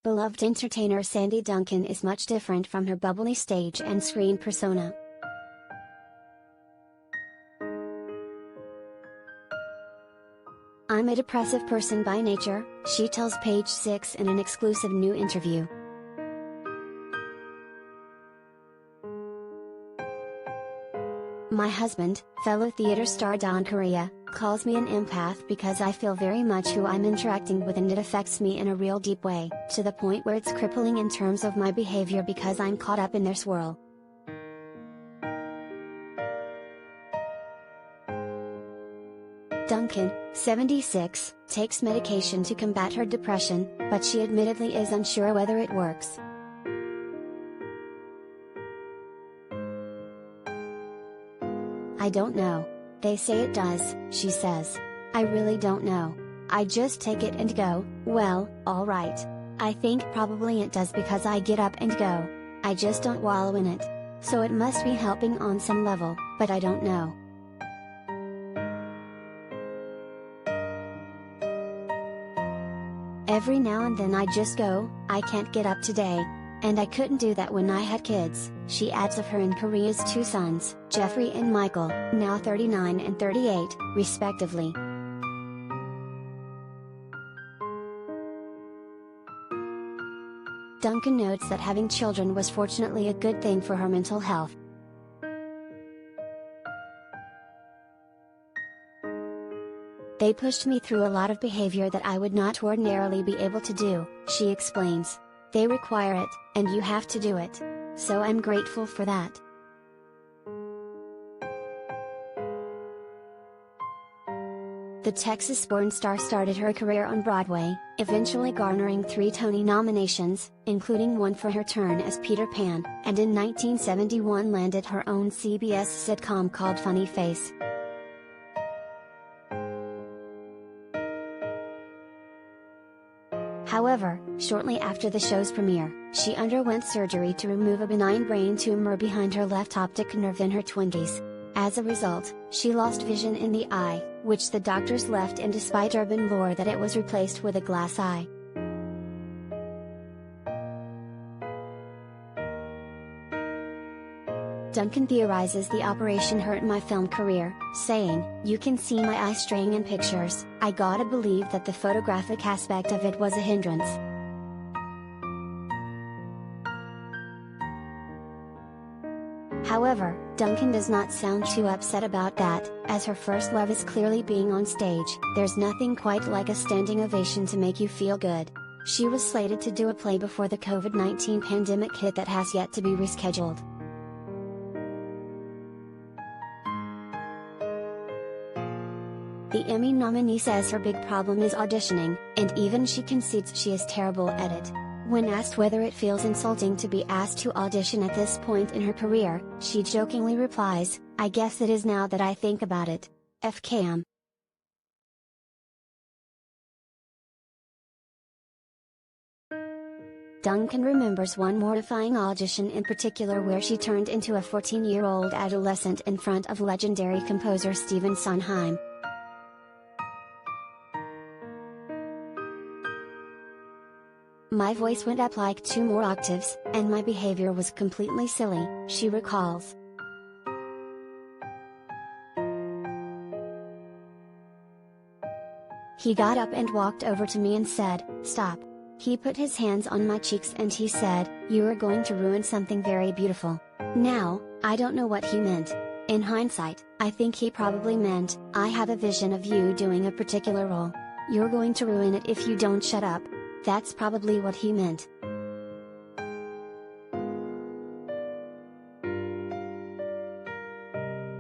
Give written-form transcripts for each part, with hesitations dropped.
Beloved entertainer Sandy Duncan is much different from her bubbly stage and screen persona. "I'm a depressive person by nature," she tells Page 6 in an exclusive new interview. "My husband, fellow theater star Don Correia, calls me an empath because I feel very much who I'm interacting with and it affects me in a real deep way, to the point where it's crippling in terms of my behavior because I'm caught up in their swirl." Duncan, 76, takes medication to combat her depression, but she admittedly is unsure whether it works. "I don't know. They say it does," she says. "I really don't know. I just take it and go, well, alright. I think probably it does because I get up and go. I just don't wallow in it. So it must be helping on some level, but I don't know." "Every now and then I just go, I can't get up today. And I couldn't do that when I had kids," she adds of her and Correia's two sons, Jeffrey and Michael, now 39 and 38, respectively. Duncan notes that having children was fortunately a good thing for her mental health. "They pushed me through a lot of behavior that I would not ordinarily be able to do," she explains. "They require it, and you have to do it. So I'm grateful for that." The Texas-born star started her career on Broadway, eventually garnering 3 Tony nominations, including one for her turn as Peter Pan, and in 1971 landed her own CBS sitcom called Funny Face. However, shortly after the show's premiere, she underwent surgery to remove a benign brain tumor behind her left optic nerve in her 20s. As a result, she lost vision in the eye, which the doctors left in despite urban lore that it was replaced with a glass eye. Duncan theorizes the operation hurt my film career, saying, "You can see my eye straying in pictures. I gotta believe that the photographic aspect of it was a hindrance." However, Duncan does not sound too upset about that, as her first love is clearly being on stage. "There's nothing quite like a standing ovation to make you feel good." She was slated to do a play before the COVID-19 pandemic hit that has yet to be rescheduled. The Emmy nominee says her big problem is auditioning, and even she concedes she is terrible at it. When asked whether it feels insulting to be asked to audition at this point in her career, she jokingly replies, "I guess it is now that I think about it. FKM." Duncan remembers one mortifying audition in particular where she turned into a 14-year-old adolescent in front of legendary composer Stephen Sondheim. "My voice went up like 2 more octaves, and my behavior was completely silly," she recalls. "He got up and walked over to me and said, 'Stop.' He put his hands on my cheeks and he said, 'You are going to ruin something very beautiful.' Now, I don't know what he meant. In hindsight, I think he probably meant, 'I have a vision of you doing a particular role. You're going to ruin it if you don't shut up.' That's probably what he meant."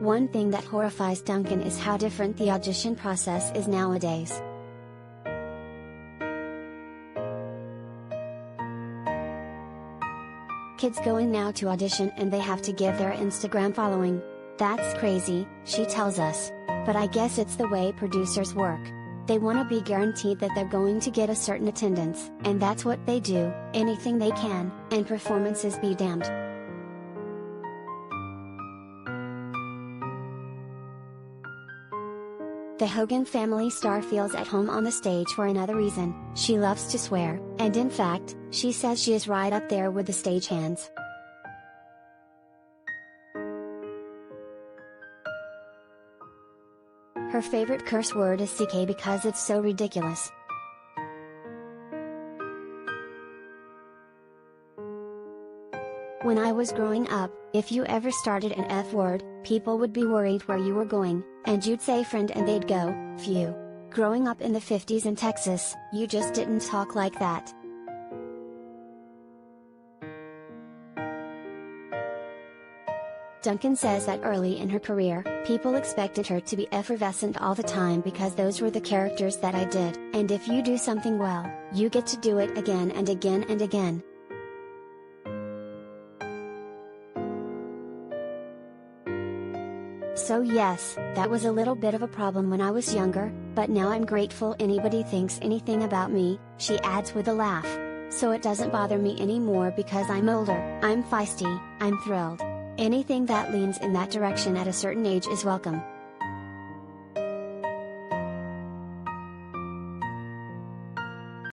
One thing that horrifies Duncan is how different the audition process is nowadays. "Kids going now to audition and they have to give their Instagram following. That's crazy," she tells us. "But I guess it's the way producers work. They want to be guaranteed that they're going to get a certain attendance, and that's what they do, anything they can, and performances be damned." The Hogan family star feels at home on the stage for another reason: she loves to swear, and in fact, she says she is right up there with the stagehands. Her favorite curse word is CK because it's so ridiculous. When I was growing up, if you ever started an F word, people would be worried where you were going, and you'd say friend and they'd go, phew. Growing up in the 50s in Texas, you just didn't talk like that. Duncan says that early in her career, people expected her to be effervescent all the time because those were the characters that I did, and if you do something well, you get to do it again and again and again. So yes, that was a little bit of a problem when I was younger, but now I'm grateful anybody thinks anything about me, she adds with a laugh. So it doesn't bother me anymore because I'm older, I'm feisty, I'm thrilled. Anything that leans in that direction at a certain age is welcome.